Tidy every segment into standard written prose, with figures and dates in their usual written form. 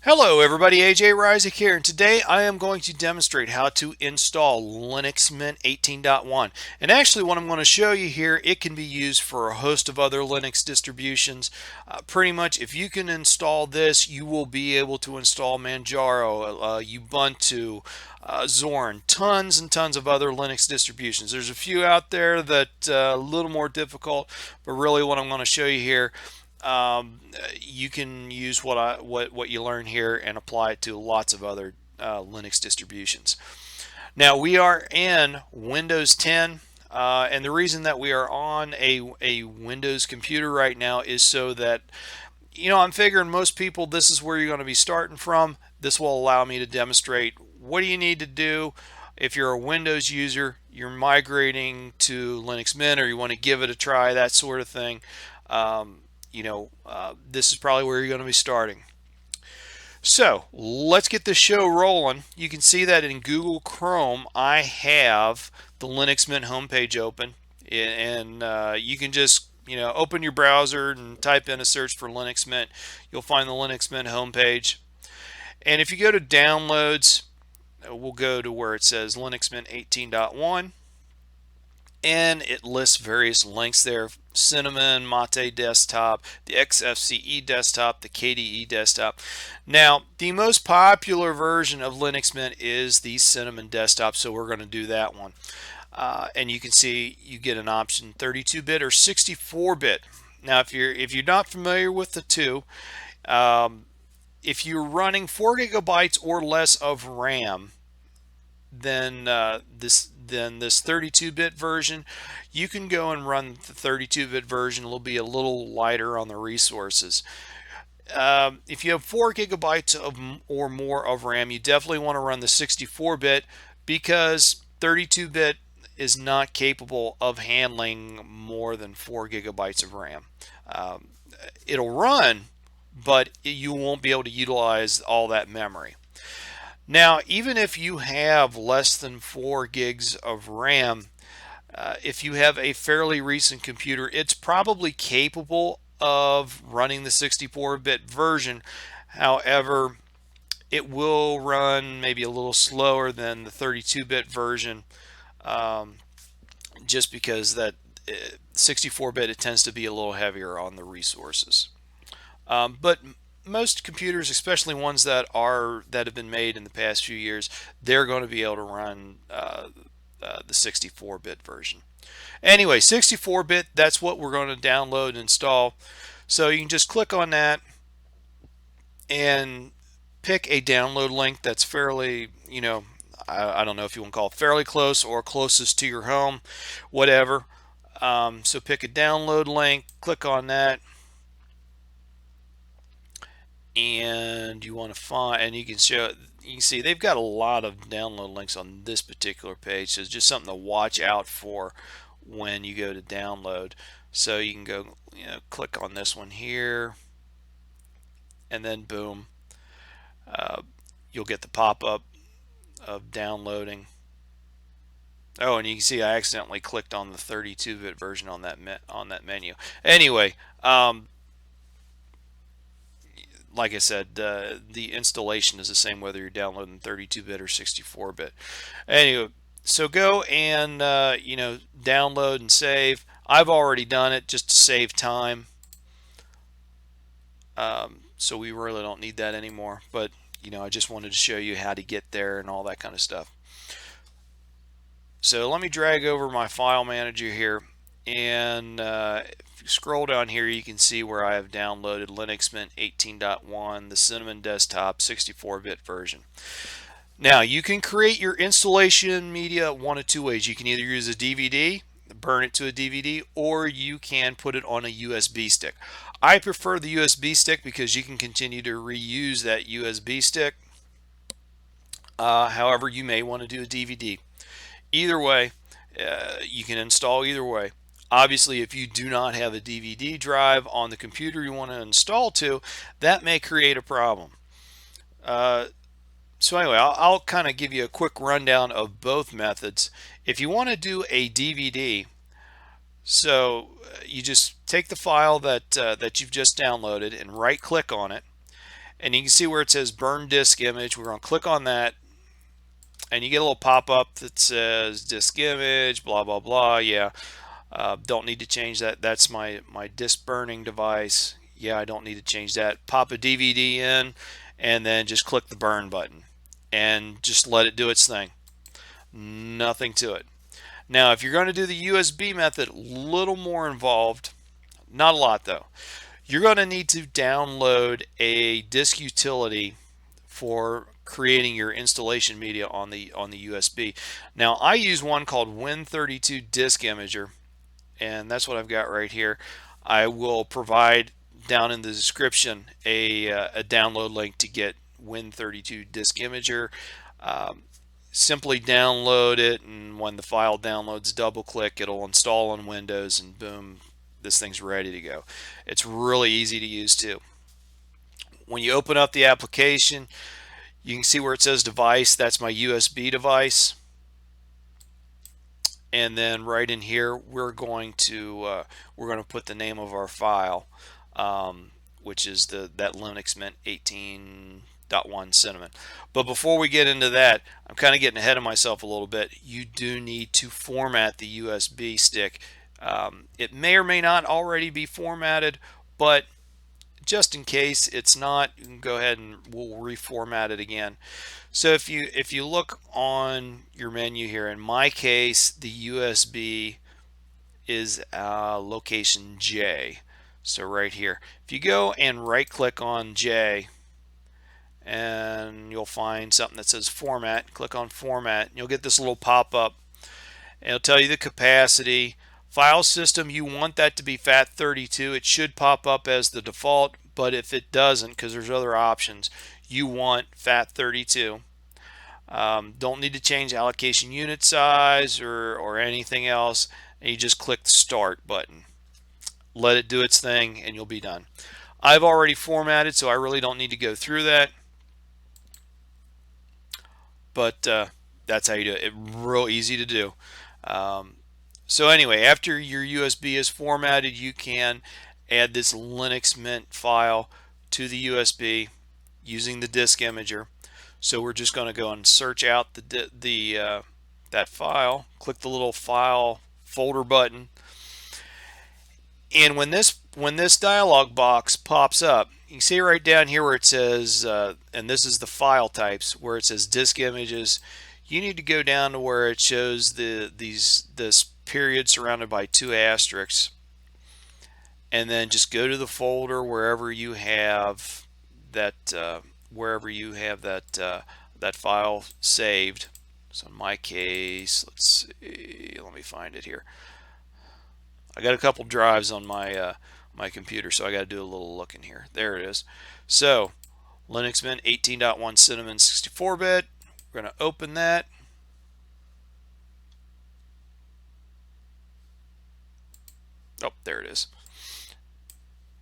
Hello everybody, AJ Ryzik here, and today I am going to demonstrate how to install Linux Mint 18.1. And actually what I'm going to show you here, it can be used for a host of other Linux distributions. Pretty much if you can install this, you will be able to install Manjaro, Ubuntu, Zorn, tons and tons of other Linux distributions. There's a few out there that a little more difficult, but really what I'm going to show you here, you can use what you learn here and apply it to lots of other Linux distributions. Now we are in Windows 10, and the reason that we are on a Windows computer right now is so that I'm figuring most people this is where you're going to be starting from. This will allow me to demonstrate what do you need to do if you're a Windows user, you're migrating to Linux Mint, or you want to give it a try, that sort of thing. This is probably where you're going to be starting. So let's get this show rolling. You can see that in Google Chrome, I have the Linux Mint homepage open, and you can just open your browser and type in a search for Linux Mint. You'll find the Linux Mint homepage. And if you go to downloads, we'll go to where it says Linux Mint 18.1. And it lists various links there: Cinnamon, Mate Desktop, the XFCE Desktop, the KDE Desktop. Now, the most popular version of Linux Mint is the Cinnamon Desktop, so we're going to do that one. And you can see you get an option 32-bit or 64-bit. Now, if you're not familiar with the two, if you're running 4 gigabytes or less of RAM, then this 32-bit version, you can go and run the 32-bit version. It'll be a little lighter on the resources. If you have 4 gigabytes or more of RAM, you definitely want to run the 64-bit, because 32-bit is not capable of handling more than 4 gigabytes of RAM. It'll run, but you won't be able to utilize all that memory. Now, even if you have less than 4 gigs of RAM, if you have a fairly recent computer, it's probably capable of running the 64-bit version. However, it will run maybe a little slower than the 32-bit version, just because that 64-bit, it tends to be a little heavier on the resources. But most computers, especially ones that have been made in the past few years, they're going to be able to run the 64-bit version. Anyway, 64-bit, that's what we're going to download and install. So you can just click on that and pick a download link that's fairly, I don't know if you want to call it fairly close or closest to your home, whatever. So pick a download link, click on that, and you want to find, and you can see they've got a lot of download links on this particular page, so it's just something to watch out for when you go to download. So you can go, click on this one here, and then boom, you'll get the pop-up of downloading. Oh, and you can see I accidentally clicked on the 32-bit version on that menu. Anyway, like I said, the installation is the same whether you're downloading 32-bit or 64-bit. Anyway, so go and download and save. I've already done it just to save time, so we really don't need that anymore. But I just wanted to show you how to get there and all that kind of stuff. So let me drag over my file manager here, and if you scroll down here, you can see where I have downloaded Linux Mint 18.1, the Cinnamon Desktop 64-bit version. Now, you can create your installation media one of two ways. You can either use a DVD, burn it to a DVD, or you can put it on a USB stick. I prefer the USB stick because you can continue to reuse that USB stick. However, you may want to do a DVD. Either way, you can install either way. Obviously, if you do not have a DVD drive on the computer you want to install to, that may create a problem. So anyway, I'll kind of give you a quick rundown of both methods. If you want to do a DVD, you just take the file that you've just downloaded and right-click on it, and you can see where it says burn disk image. We're going to click on that, and you get a little pop-up that says disk image, blah blah blah. Yeah, don't need to change that. That's my disk burning device. Yeah, I don't need to change that. Pop a DVD in, and then just click the burn button, and just let it do its thing. Nothing to it. Now, if you're going to do the USB method, a little more involved. Not a lot though. You're going to need to download a disk utility for creating your installation media on the USB. Now, I use one called Win32 Disk Imager, and that's what I've got right here. I will provide down in the description a download link to get Win32 Disk Imager. Um, Simply download it, and when the file downloads, double click, it'll install on Windows, and boom, this thing's ready to go. It's really easy to use too. When you open up the application, you can see where it says device. That's my USB device. And then right in here, we're going to put the name of our file, which is that Linux Mint 18.1 Cinnamon. But before we get into that, I'm kind of getting ahead of myself a little bit. You do need to format the USB stick. It may or may not already be formatted, but just in case it's not, you can go ahead and we'll reformat it again. So if you look on your menu here, in my case, the USB is location J. So right here, if you go and right click on J, and you'll find something that says format. Click on format, and you'll get this little pop-up. It'll tell you the capacity. File system, you want that to be FAT32. It should pop up as the default, but if it doesn't, because there's other options, you want FAT32. Don't need to change allocation unit size or anything else, and you just click the start button. Let it do its thing, and you'll be done. I've already formatted, so I really don't need to go through that. But that's how you do it. It's real easy to do. So anyway, after your USB is formatted, you can add this Linux Mint file to the USB using the disk imager. So we're just going to go and search out that file. Click the little file folder button, and when this dialog box pops up, you can see right down here where it says, and this is the file types, where it says disk images. You need to go down to where it shows this period surrounded by 2 asterisks, and then just go to the folder wherever you have that that file saved. So in my case, let's see, let me find it here. I got a couple drives on my my computer, so I got to do a little looking here. There it is. So Linux Mint 18.1 Cinnamon 64-bit. We're going to open that. Oh, there it is.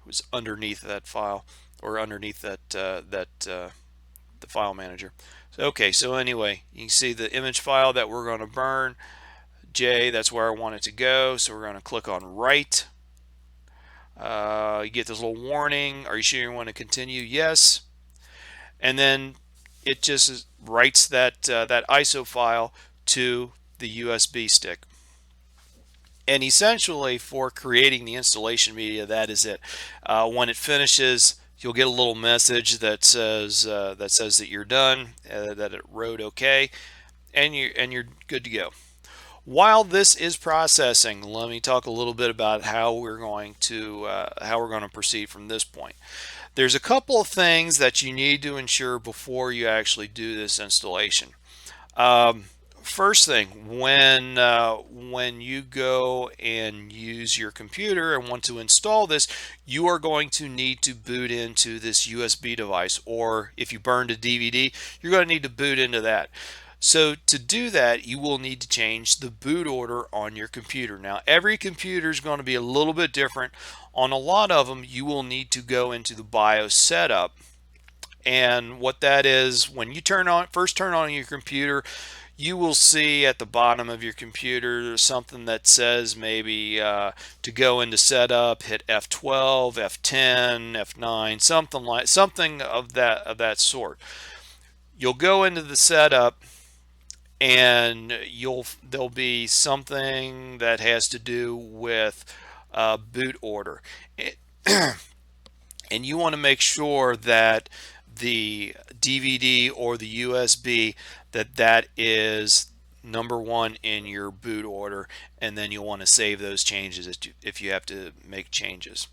It was underneath that file, or underneath the file manager. So, okay, so anyway, you can see the image file that we're going to burn. J, that's where I want it to go. So we're going to click on write. You get this little warning. Are you sure you want to continue? Yes. And then it just writes that ISO file to the USB stick. And essentially, for creating the installation media, that is it. When it finishes, you'll get a little message that says that you're done, that it wrote okay, and you're good to go. While this is processing, let me talk a little bit about how we're going to proceed from this point. There's a couple of things that you need to ensure before you actually do this installation. First thing, when you go and use your computer and want to install this, you are going to need to boot into this USB device, or if you burned a DVD, you're going to need to boot into that. So to do that, you will need to change the boot order on your computer. Now, every computer is going to be a little bit different. On a lot of them, you will need to go into the BIOS setup. And what that is, when you first turn on your computer, you will see at the bottom of your computer something that says maybe to go into setup, hit F12, F10, F9, something of that sort. You'll go into the setup, and there'll be something that has to do with boot order. It, and you want to make sure that the DVD or the USB, that is number one in your boot order, and then you'll want to save those changes if you have to make changes.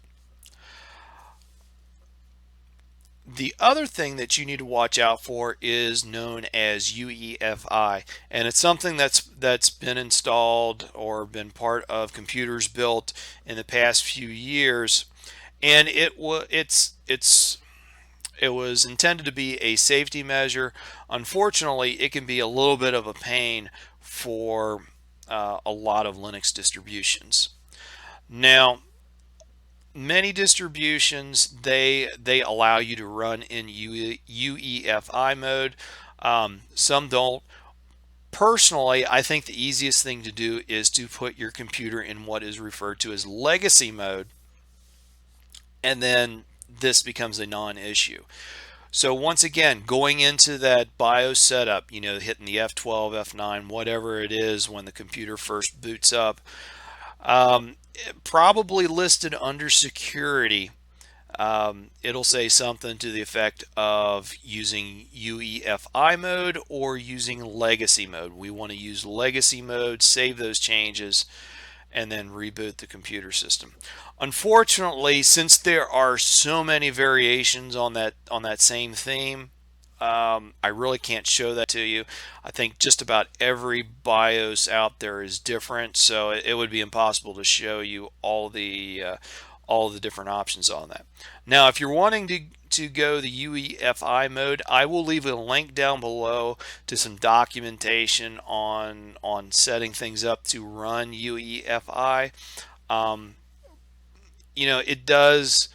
The other thing that you need to watch out for is known as UEFI, and it's something that's been installed or been part of computers built in the past few years, and it was intended to be a safety measure. Unfortunately, it can be a little bit of a pain for a lot of Linux distributions. Now, many distributions they allow you to run in UEFI mode. Some don't. Personally, I think the easiest thing to do is to put your computer in what is referred to as legacy mode, and then this becomes a non-issue. So once again, going into that BIOS setup, hitting the F12, F9, whatever it is when the computer first boots up, probably listed under security, it'll say something to the effect of using UEFI mode or using legacy mode. We want to use legacy mode, save those changes, and then reboot the computer system. Unfortunately, since there are so many variations on that same theme, I really can't show that to you. I think just about every BIOS out there is different, so it would be impossible to show you all the different options on that. Now, if you're wanting to go the UEFI mode, I will leave a link down below to some documentation on setting things up to run UEFI. Um, it does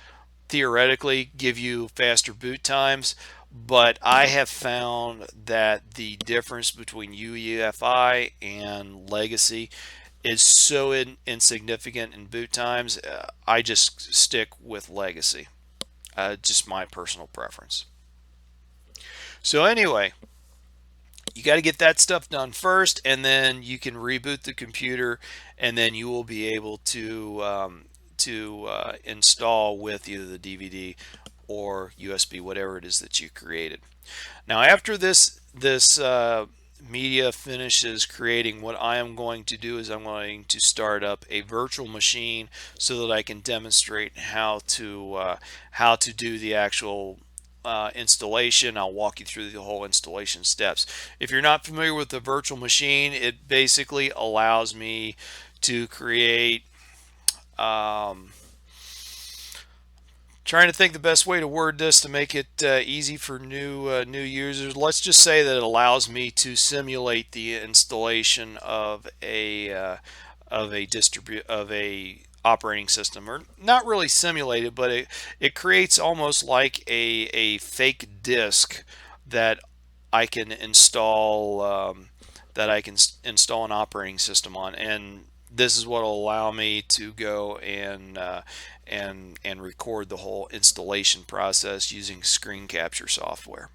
theoretically give you faster boot times, but I have found that the difference between UEFI and legacy is so insignificant in boot times. I just stick with legacy. Just my personal preference. So anyway, you got to get that stuff done first, and then you can reboot the computer, and then you will be able to install with either the DVD or USB, whatever it is that you created. Now, after this media finishes creating, what I am going to do is I'm going to start up a virtual machine so that I can demonstrate how to do the actual installation. I'll walk you through the whole installation steps. If you're not familiar with the virtual machine, it basically allows me to create trying to think the best way to word this to make it easy for new users. Let's just say that it allows me to simulate the installation of a operating system, or not really simulate it, but it creates almost like a fake disk that I can install install an operating system on, and this is what will allow me to go and record the whole installation process using screen capture software.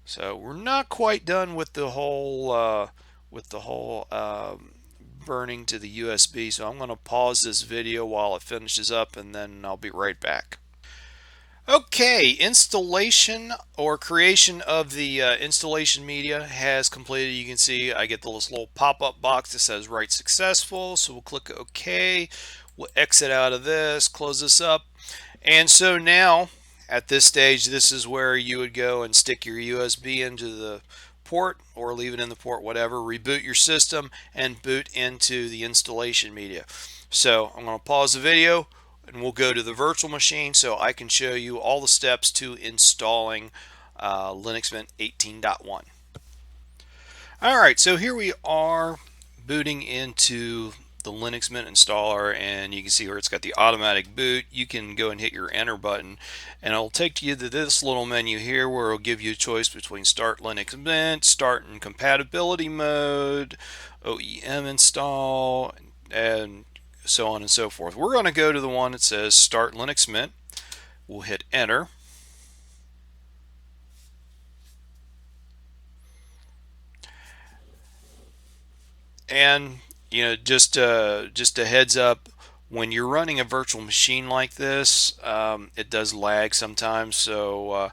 So we're not quite done with the whole burning to the USB. So I'm going to pause this video while it finishes up, and then I'll be right back. Okay, installation or creation of the installation media has completed. You can see I get this little pop-up box that says write successful. So we'll click OK. We'll exit out of this, close this up. And so now at this stage, this is where you would go and stick your USB into the port or leave it in the port, whatever, reboot your system and boot into the installation media. So I'm going to pause the video and we'll go to the virtual machine so I can show you all the steps to installing Linux Mint 18.1. All right, so here we are booting into the Linux Mint installer, and you can see where it's got the automatic boot. You can go and hit your enter button, and it'll take you to this little menu here where it'll give you a choice between Start Linux Mint, Start in Compatibility Mode, OEM install, and so on and so forth. We're going to go to the one that says Start Linux Mint. We'll hit enter. And just a heads up, when you're running a virtual machine like this, it does lag sometimes. So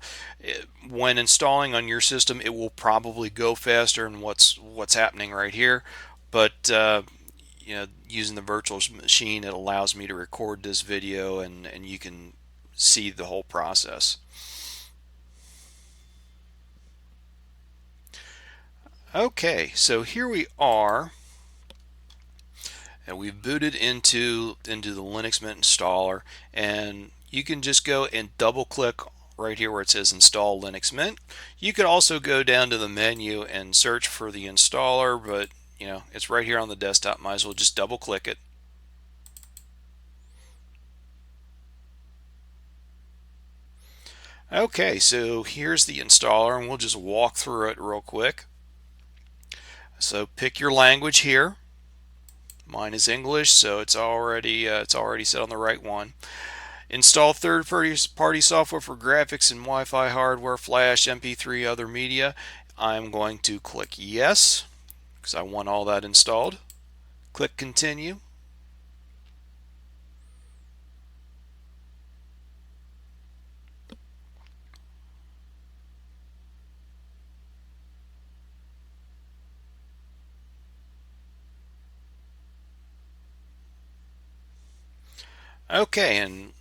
when installing on your system, it will probably go faster than what's happening right here. But using the virtual machine, it allows me to record this video, and you can see the whole process. Okay, so here we are. And we've booted into the Linux Mint installer, and you can just go and double click right here where it says install Linux Mint. You could also go down to the menu and search for the installer, but it's right here on the desktop. Might as well just double click it. Okay, so here's the installer, and we'll just walk through it real quick. So pick your language here. Mine is English, so it's already set on the right one. Install third-party software for graphics and Wi-Fi hardware, flash, MP3, other media. I'm going to click yes because I want all that installed. Click continue. Okay, and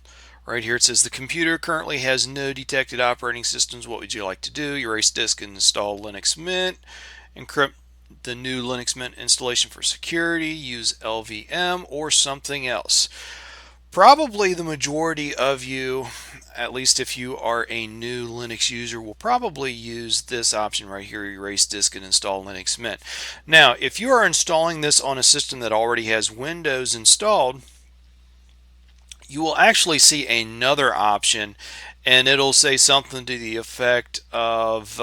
right here it says the computer currently has no detected operating systems. What would you like to do? Erase disk and install Linux Mint. Encrypt the new Linux Mint installation for security. Use LVM or something else. Probably the majority of you, at least if you are a new Linux user, will probably use this option right here, erase disk and install Linux Mint. Now, if you are installing this on a system that already has Windows installed, you will actually see another option, and it'll say something to the effect of,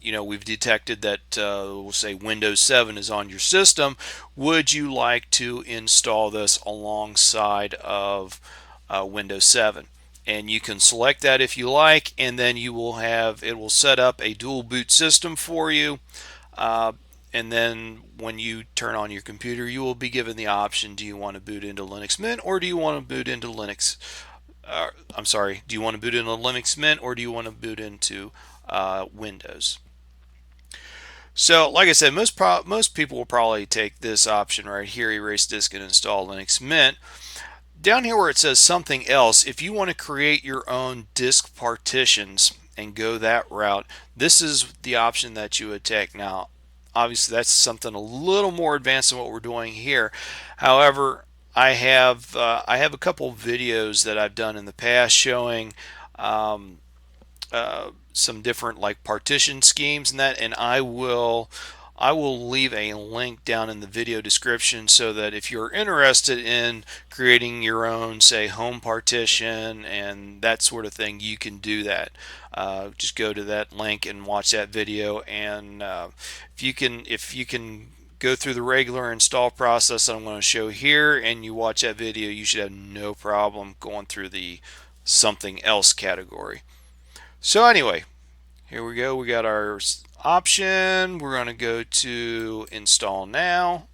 we've detected that, we'll say Windows 7 is on your system. Would you like to install this alongside of Windows 7? And you can select that if you like, and then it will set up a dual boot system for you. And then when you turn on your computer, you will be given the option: do you want to boot into Linux Mint, or do you want to boot into Linux? Do you want to boot into Linux Mint, or do you want to boot into Windows? So, like I said, most people will probably take this option right here: erase disk and install Linux Mint. Down here where it says something else, if you want to create your own disk partitions and go that route, this is the option that you would take. Now, obviously that's something a little more advanced than what we're doing here. However, I have a couple videos that I've done in the past showing some different like partition schemes and that, and I will leave a link down in the video description so that if you're interested in creating your own, say, home partition and that sort of thing, you can do that. Just go to that link and watch that video, and if you can go through the regular install process I'm going to show here, and you watch that video, you should have no problem going through the something else category. So anyway, here we go. We got our option. We're going to go to install now.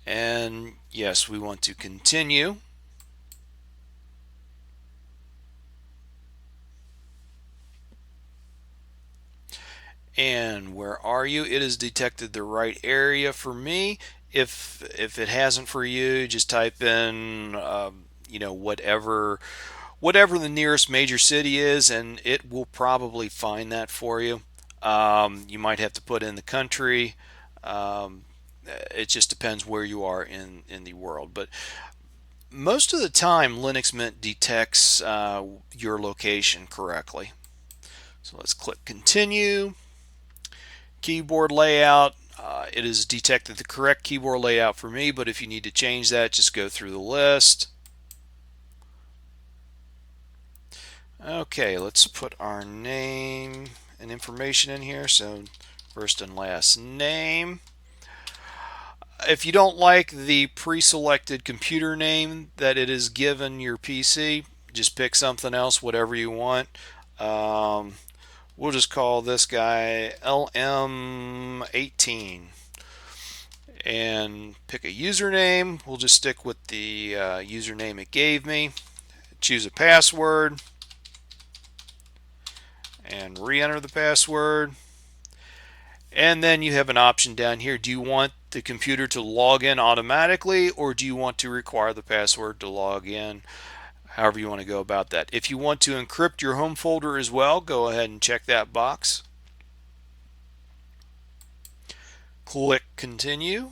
And yes, we want to continue. And where are you? It has detected the right area for me. If it hasn't for you, just type in whatever the nearest major city is, and it will probably find that for you. You might have to put in the country. It just depends where you are in the world. But most of the time, Linux Mint detects your location correctly. So let's click continue. Keyboard layout. It has detected the correct keyboard layout for me, but if you need to change that, just go through the list. Okay, let's put our name and information in here. So first and last name. If you don't like the pre-selected computer name that it is given your PC, just pick something else, whatever you want. Um, we'll just call this guy LM18 and pick a username. We'll just stick with the username it gave me. Choose a password and re-enter the password. And then you have an option down here. Do you want the computer to log in automatically, or do you want to require the password to log in? However you want to go about that. If you want to encrypt your home folder as well, go ahead and check that box. Click continue.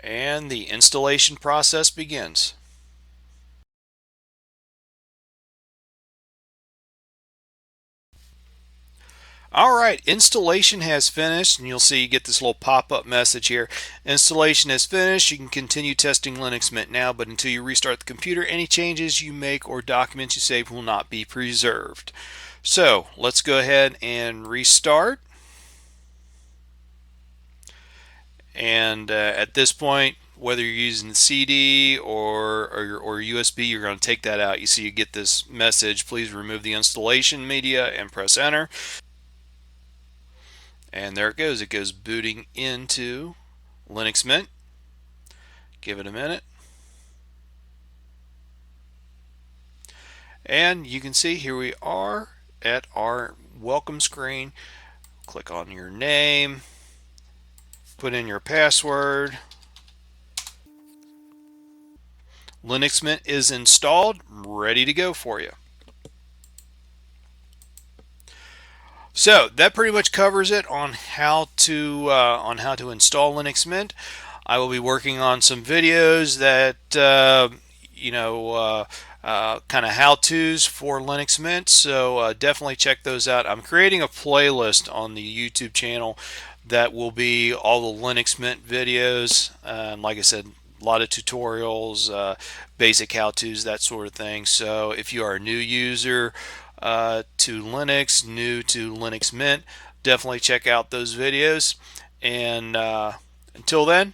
And the installation process begins. All right, installation has finished, and you'll see you get this little pop-up message here. Installation has finished. You can continue testing Linux Mint now, but until you restart the computer, any changes you make or documents you save will not be preserved. So let's go ahead and restart. And at this point, whether you're using CD or USB, you're going to take that out. You see you get this message, please remove the installation media, and press enter. And there it goes. It goes booting into Linux Mint. Give it a minute. And you can see here we are at our welcome screen. Click on your name, put in your password. Linux Mint is installed, ready to go for you. So that pretty much covers it on how to install Linux Mint. I will be working on some videos that kind of how-tos for Linux Mint. So definitely check those out. I'm creating a playlist on the YouTube channel that will be all the Linux Mint videos. Like I said, a lot of tutorials, basic how-tos, that sort of thing. So if you are a new user to Linux, new to Linux Mint, definitely check out those videos. And until then,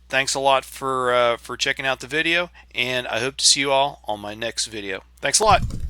thanks a lot for checking out the video, and I hope to see you all on my next video. Thanks a lot.